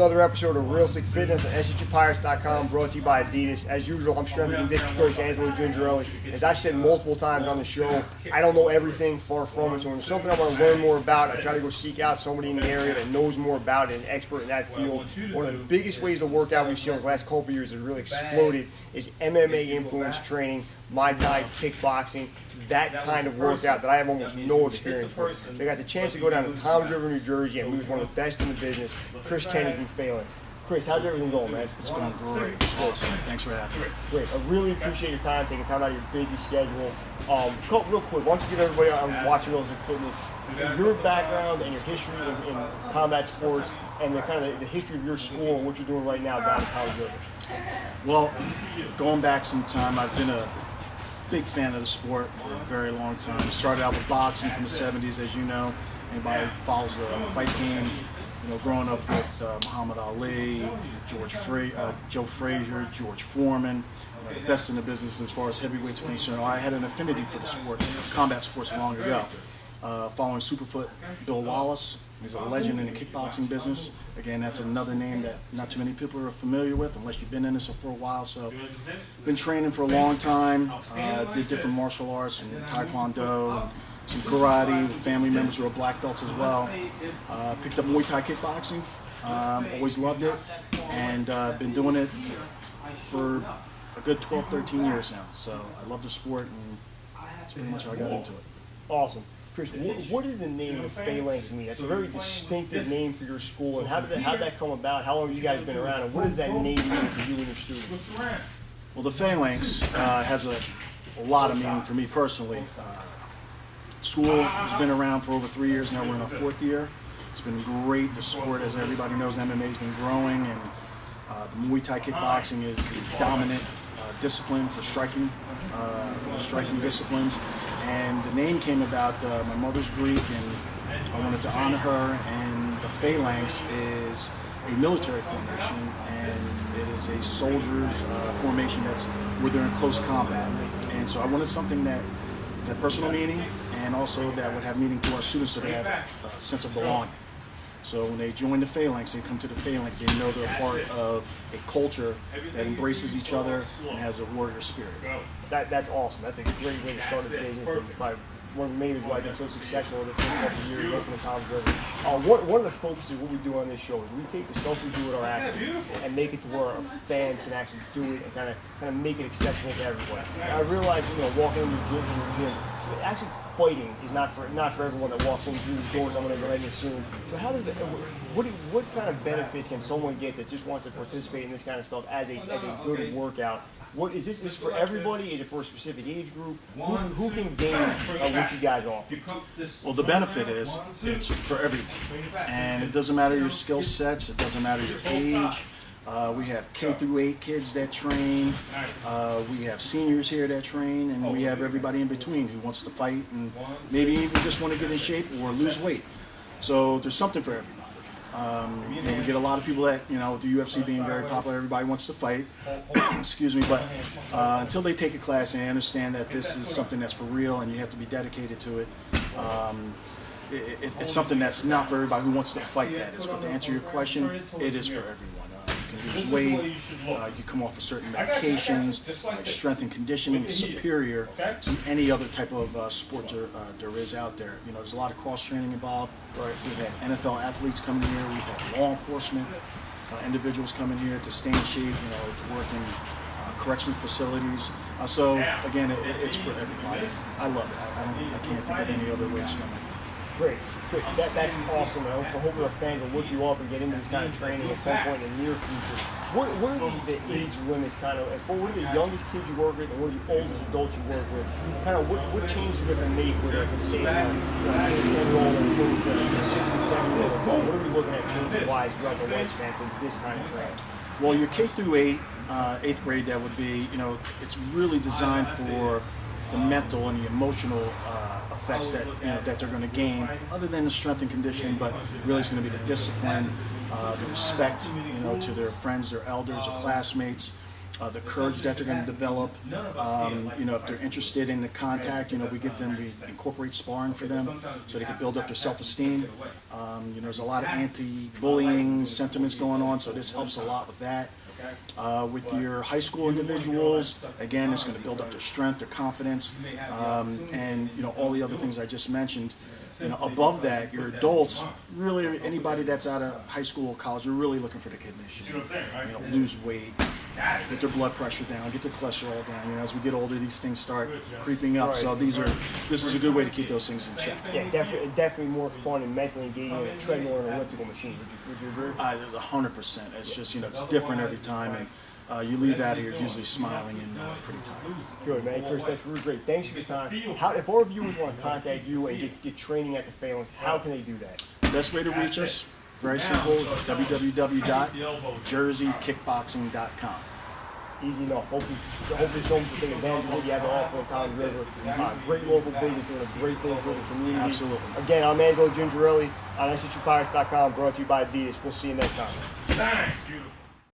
another episode of Realistic Fitness on SHPirates.com, brought to you by Adidas. As usual, I'm strength and conditioning coach Angelo Gingerelli. As I've said multiple times on the show, I don't know everything, far from it. So when there's something I want to learn more about, I try to go seek out somebody in the area that knows more about it, an expert in that field. One of the biggest ways to work out we've seen over the last couple of years has really exploded is MMA influence training, Muay Thai, kickboxing, that kind of workout that I have almost no experience with. So I got the chance to go down to Toms River, New Jersey, and meet with one of the best in the business, Chris Kenney from Phalanx. Chris, how's everything going, man? It's going great. It's awesome. Thanks for having me. Great. I really appreciate your time, taking time out of your busy schedule. Real quick, why don't you give everybody on watching Realistic Fitness your background and your history in combat sports and the kind of the history of your school and what you're doing right now down in College River. Well, going back some time, I've been a big fan of the sport for a very long time. Started out with boxing from the 70s, as you know. Anybody who follows the fight game, growing up with Muhammad Ali, Joe Frazier, George Foreman, the best in the business as far as heavyweights are concerned. I had an affinity for the sport, combat sports long ago. Following Superfoot Bill Wallace, he's a legend in the kickboxing business. Again, that's another name that not too many people are familiar with unless you've been in this for a while. So, been training for a long time. Did different martial arts and taekwondo, and some karate with family members who are black belts as well. Picked up Muay Thai kickboxing. Always loved it, and been doing it for a good 12, 13 years now. So I love the sport, and that's pretty much how I got into it. Awesome. Chris, what did the name of Phalanx mean? That's a very distinctive name for your school. And how did that come about? How long have you guys been around? And what does that name mean for you and your students? Well, the Phalanx has a lot of meaning for me personally. School has been around for over 3 years now. We're in our 4th year. It's been great. The sport, as everybody knows, MMA has been growing, and the Muay Thai kickboxing is the dominant discipline for the striking disciplines. And the name came about, my mother's Greek, and I wanted to honor her, and the Phalanx is a military formation, and it is a soldier's formation that's where they're in close combat. And so I wanted something that had personal meaning, and also that would have meaning to our students, so they have a sense of belonging. So when they join the Phalanx, they come to the Phalanx, they know they're part of a culture that embraces each other and has a warrior spirit. That's awesome. That's a great way to start a business. And probably one of the main reasons why I've been so successful in the first couple of years working in Toms River. One of the focuses of what we do on this show is we take the stuff we do with our athletes and make it to where our fans can actually do it and kind of make it accessible to everyone. And I realize, walking into the gym, actually fighting is not for everyone that walks in through the doors. I'm going to go ahead and assume. So how does what kind of benefits can someone get that just wants to participate in this kind of stuff as a good workout? What is this for everybody? Is it for a specific age group? Who can gain what you guys offer? Well, the benefit is it's for everyone, and it doesn't matter your skill sets. It doesn't matter your age. We have K through 8 kids that train. We have seniors here that train, and we have everybody in between who wants to fight and maybe even just want to get in shape or lose weight. So there's something for everybody. We get a lot of people that, with the UFC being very popular, everybody wants to fight. Excuse me, but until they take a class and they understand that this is something that's for real and you have to be dedicated to it, it's something that's not for everybody who wants to fight, that is. But to answer your question, it is for everyone. You can lose weight, you come off of certain medications, like strength and conditioning is superior to any other type of sport there is out there. There's a lot of cross-training involved. Right. We've had NFL athletes coming here, we've had law enforcement individuals coming here to stay in shape, to work in corrections facilities. So again, it's for everybody. I love it. I can't think of any other way to spend my time. Great. That's awesome. Hopefully our fans will look you up and get into this kind of training at some point in the near future. What are the age limits what are the youngest kids you work with and what are the oldest adults you work with? What changes you have to make with say, 10-year-old and to 6 or 7-year-old adult? What are we looking at changes-wise throughout the lifespan for this kind of training? Well, your K through 8, 8th grade, that would be, it's really designed for the mental and the emotional effects that that they're going to gain, other than the strength and conditioning, but really it's going to be the discipline, the respect, to their friends, their elders, or classmates, the courage that they're going to develop. If they're interested in the contact, we incorporate sparring for them so they can build up their self-esteem. There's a lot of anti-bullying sentiments going on, so this helps a lot with that. With your high school individuals, again, it's going to build up their strength, their confidence, and all the other things I just mentioned. Above that, your adults, really anybody that's out of high school or college, you're really looking for the conditioning. Lose weight, get their blood pressure down, get their cholesterol down. As we get older, these things start creeping up. So this is a good way to keep those things in check. Yeah, definitely more fun and mentally engaging than a treadmill or an elliptical machine. Would you agree? 100%. It's just it's different every time, and you leave out here usually smiling and pretty tired. Good, man. Chris, that's really great. Thanks for your time. If our viewers want to contact you and get training at the Phalanx, how can they do that? Best way to reach us, very simple, www.jerseykickboxing.com. Easy enough. Hopefully someone can take advantage of what you have to offer in Tom's River. Great local business doing a great thing for the community. Absolutely. Again, I'm Angelo Gingerelli on SHUPirates.com, brought to you by Adidas. We'll see you next time. Thank you.